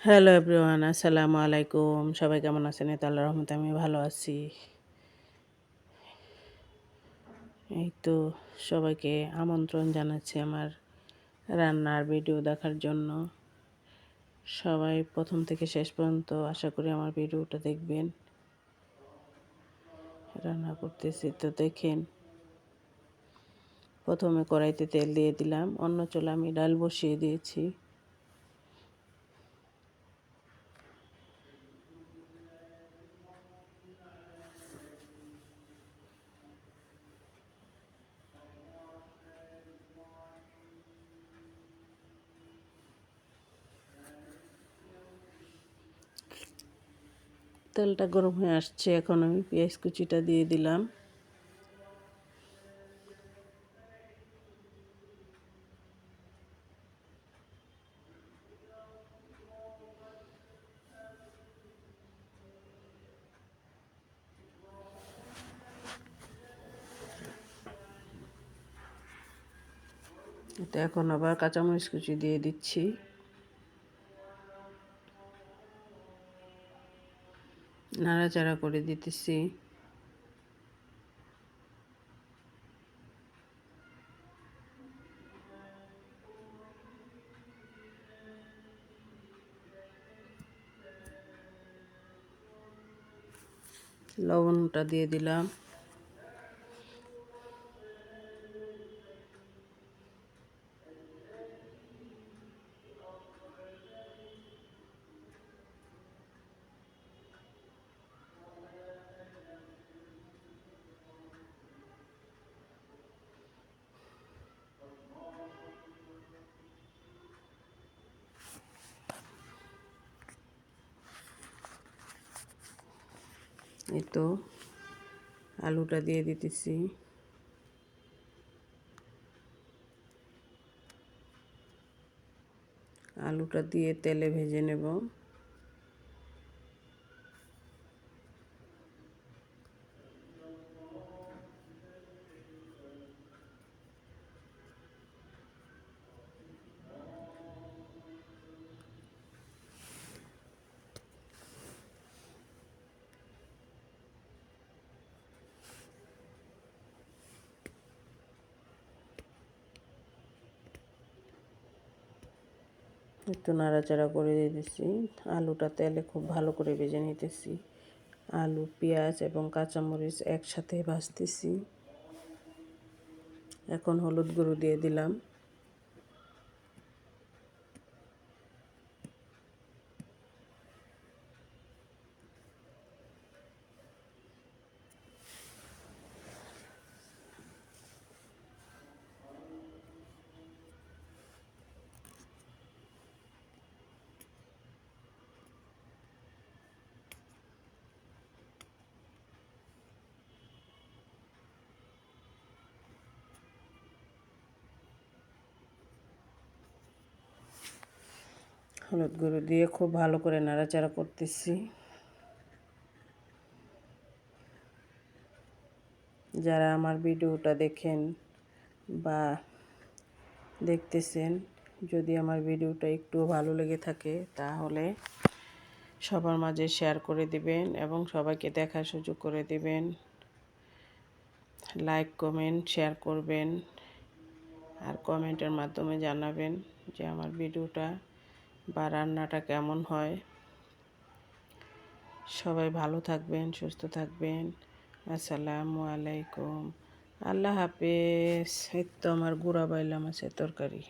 Hello everyone, আসসালামু আলাইকুম। সবাই কেমন আছেন? এই তো আল্লাহর রহমতে আমি ভালো আছি। এই তো সবাইকে আমন্ত্রণ জানাচ্ছি আমার রান্নার ভিডিও দেখার জন্য। সবাই প্রথম থেকে শেষ পর্যন্ত আশা করি আমার ভিডিওটা দেখবেন। রান্না করতেছি তো দেখেন। প্রথমে কড়াইতে তেল দিয়ে দিলাম, অন্য চুলায় আমি ডাল বসিয়ে দিয়েছি। তেলটা গরম হয়ে আসছে, এখন আমি পেঁয়াজ কুচিটা দিয়ে দিলাম। এটা এখন আবার কাঁচামরিচ কুচি দিয়ে দিচ্ছি। নাড়াচাড়া করে দিতেছি। লবণটা দিয়ে দিলাম। এই তো আলুটা দিয়ে দিতেছি। আলুটা দিয়ে তেলে ভেজে নেব। একটু নাড়াচাড়া করে দিতেছি। আলুটা তেলে খুব ভালো করে ভেজে নিতেছি। আলু, পেঁয়াজ এবং কাঁচামরিচ একসাথে ভাজতেছি। এখন হলুদ গুঁড়ো দিয়ে দিলাম। হলুদ গুঁড়ো দিয়ে খুব ভালো করে নাড়াচাড়া করতেছি। যারা আমার ভিডিওটা দেখেন বা দেখতেছেন, যদি আমার ভিডিওটা একটু ভালো লেগে থাকে তাহলে সবার মাঝে শেয়ার করে দিবেন এবং সবাইকে দেখার সুযোগ করে দিবেন। লাইক, কমেন্ট, শেয়ার করবেন আর কমেন্টের মাধ্যমে জানাবেন যে আমার ভিডিওটা বা রান্নাটা কেমন হয়। সবাই ভালো থাকবেন, সুস্থ থাকবেন। আসসালামু আলাইকুম। আল্লাহ হাফেজ। এই তো আমার গুঁড়া বাইলাম আছে তরকারি।